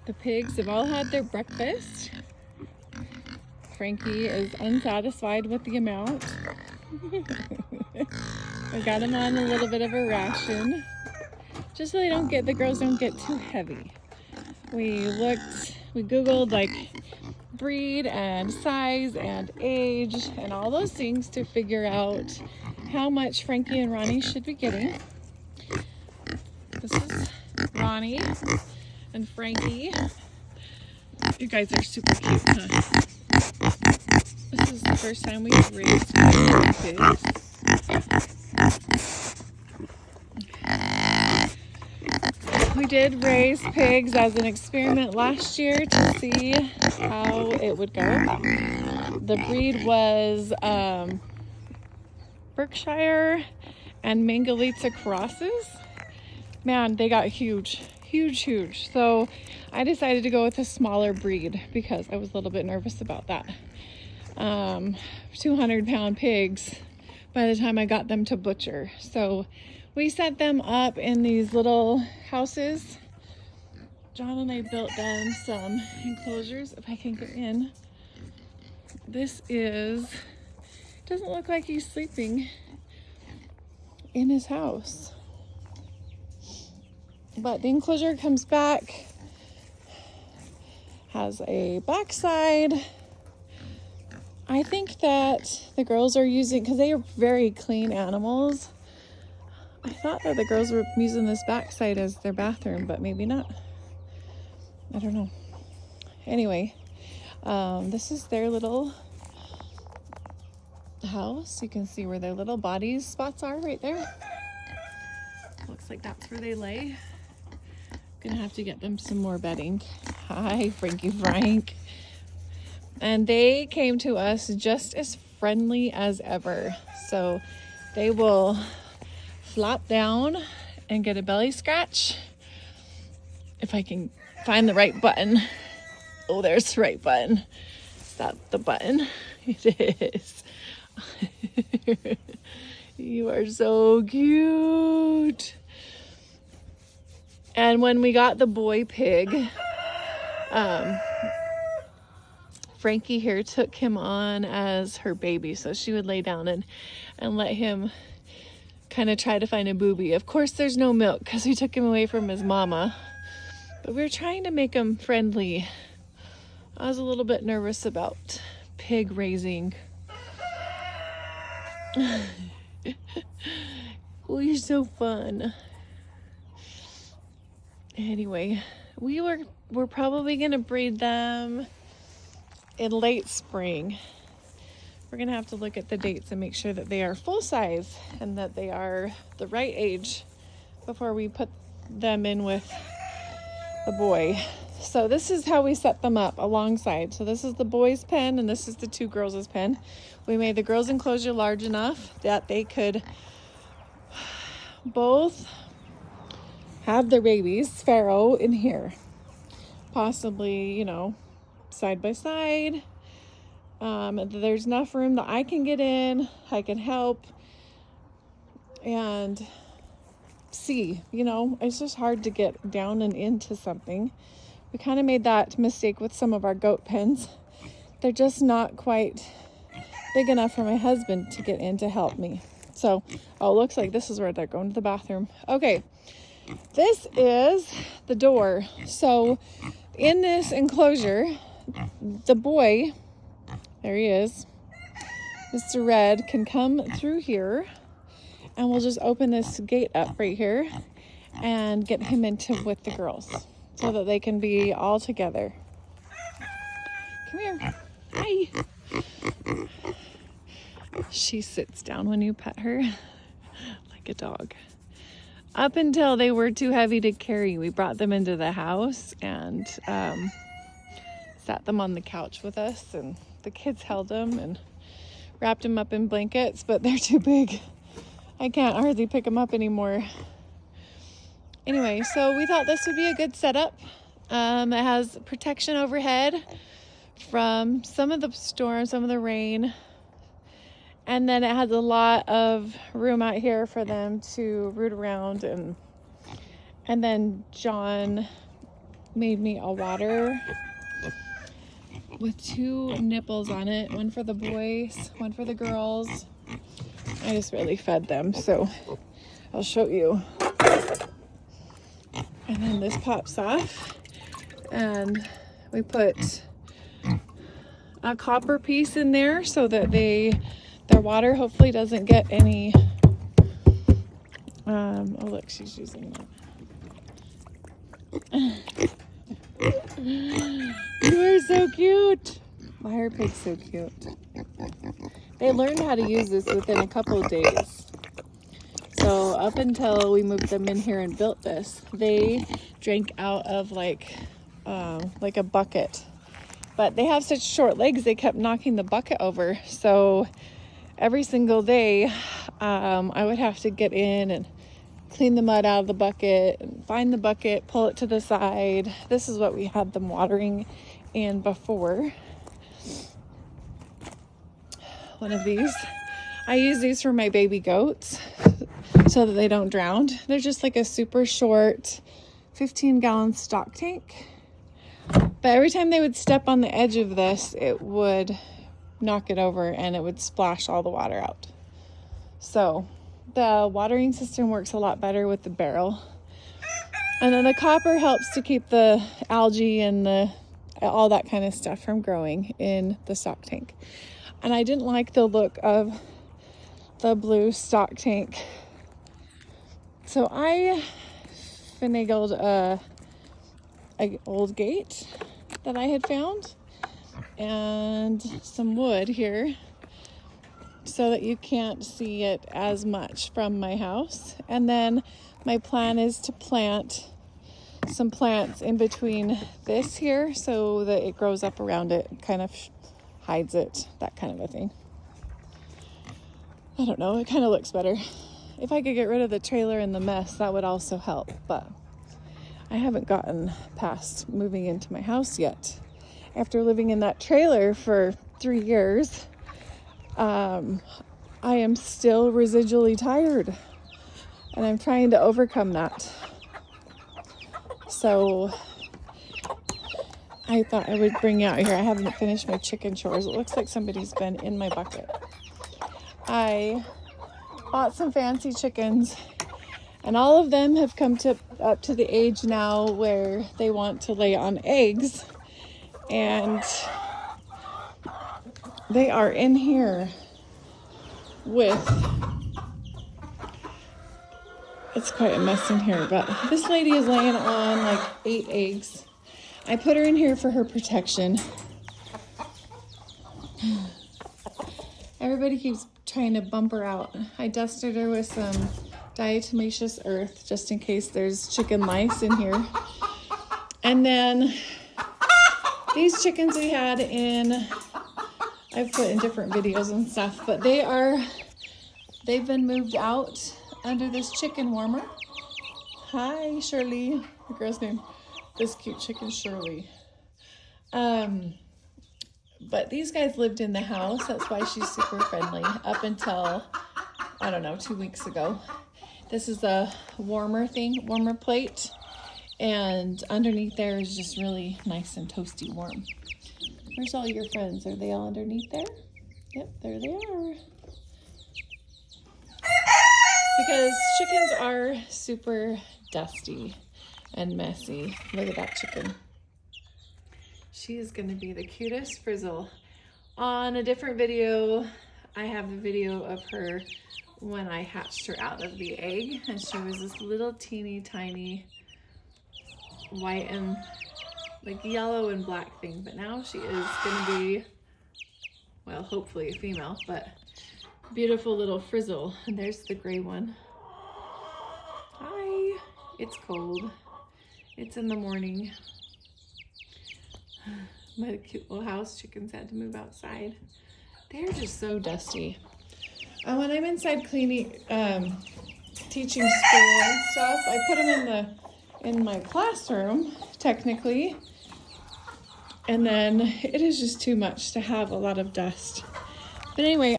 The pigs have all had their breakfast. Frankie is unsatisfied with the amount. I got him on a little bit of a ration, just so the girls don't get too heavy. We Googled like breed and size and age and all those things to figure out how much Frankie and Ronnie should be getting. This is Ronnie and Frankie. You guys are super cute, huh? This is the first time we've raised pigs. We did raise pigs as an experiment last year to see how it would go. The breed was Berkshire and Mangalitsa crosses. Man, they got huge. So I decided to go with a smaller breed because I was a little bit nervous about that. 200-pound pigs by the time I got them to butcher. So we set them up in these little houses. John and I built them some enclosures, if I can get in. Doesn't look like he's sleeping in his house. But the enclosure comes back, has a backside. I think that the girls are using, because they are very clean animals, I thought that the girls were using this backside as their bathroom, but maybe not. I don't know. Anyway, this is their little house. You can see where their little bodies spots are right there. Looks like that's where they lay. Gonna have to get them some more bedding. Hi, Frankie Frank. And they came to us just as friendly as ever. So they will flop down and get a belly scratch. If I can find the right button. Oh, there's the right button. Is that the button? It is. You are so cute. And when we got the boy pig, Frankie here took him on as her baby, so she would lay down and let him kind of try to find a booby. Of course, there's no milk because we took him away from his mama, but we were trying to make him friendly. I was a little bit nervous about pig raising. Oh, you're so fun. Anyway, we're probably gonna breed them in late spring. We're gonna have to look at the dates and make sure that they are full size and that they are the right age before we put them in with the boy. So this is how we set them up alongside. So this is the boys' pen and this is the two girls' pen. We made the girls' enclosure large enough that they could both have their babies, Pharaoh, in here. Possibly, side by side. There's enough room that I can get in, I can help and see, it's just hard to get down and into something. We kind of made that mistake with some of our goat pens. They're just not quite big enough for my husband to get in to help me. So, it looks like this is where they're going to the bathroom. Okay, this is the door. So, in this enclosure, the boy, there he is, Mr. Red, can come through here, and we'll just open this gate up right here and get him with the girls so that they can be all together. Come here. Hi. She sits down when you pet her like a dog. Up until they were too heavy to carry, we brought them into the house and sat them on the couch with us, and the kids held them and wrapped them up in blankets, but they're too big. I can't hardly pick them up anymore. Anyway, so we thought this would be a good setup. It has protection overhead from some of the storm, some of the rain. And then it has a lot of room out here for them to root around. And then John made me a water with 2 nipples on it, one for the boys, one for the girls. I just really fed them, so I'll show you. And then this pops off, and we put a copper piece in there so that their water hopefully doesn't get any, oh look, she's using that. You are so cute. Why are pigs so cute? They learned how to use this within a couple of days. So up until we moved them in here and built this, they drank out of like a bucket. But they have such short legs, they kept knocking the bucket over. So every single day, I would have to get in and clean the mud out of the bucket and find the bucket, pull it to the side. This is what we had them watering in before. One of these. I use these for my baby goats so that they don't drown. They're just like a super short 15-gallon stock tank. But every time they would step on the edge of this, it would knock it over and it would splash all the water out. So the watering system works a lot better with the barrel. And then the copper helps to keep the algae and all that kind of stuff from growing in the stock tank. And I didn't like the look of the blue stock tank. So I finagled an old gate that I had found and some wood here so that you can't see it as much from my house. And then my plan is to plant some plants in between this here so that it grows up around it, kind of hides it, that kind of a thing. I don't know, it kind of looks better. If I could get rid of the trailer and the mess, that would also help, but I haven't gotten past moving into my house yet. After living in that trailer for 3 years, I am still residually tired, and I'm trying to overcome that. So I thought I would bring you out here. I haven't finished my chicken chores. It looks like somebody's been in my bucket. I bought some fancy chickens, and all of them have come up to the age now where they want to lay on eggs, and they are in here with, it's quite a mess in here, but this lady is laying on like 8 eggs. I put her in here for her protection. Everybody keeps trying to bump her out. I dusted her with some diatomaceous earth just in case there's chicken lice in here. And then these chickens we had in, I've put in different videos and stuff, but they've been moved out under this chicken warmer. Hi, Shirley. The girl's name, this cute chicken, Shirley. But these guys lived in the house. That's why she's super friendly up until, I don't know, 2 weeks ago. This is a warmer plate. And underneath there is just really nice and toasty warm. Where's all your friends? Are they all underneath there? Yep, there they are. Because chickens are super dusty and messy. Look at that chicken. She is going to be the cutest frizzle. On a different video, I have a video of her when I hatched her out of the egg, and she was this little teeny tiny white and like yellow and black thing, but now she is going to be, well, hopefully a female, but beautiful little frizzle. And there's the gray one. Hi. It's cold. It's in the morning. My cute little house chickens had to move outside. They're just so dusty. And when I'm inside cleaning, teaching school and stuff, I put them in my classroom, technically. And then it is just too much to have a lot of dust. But anyway,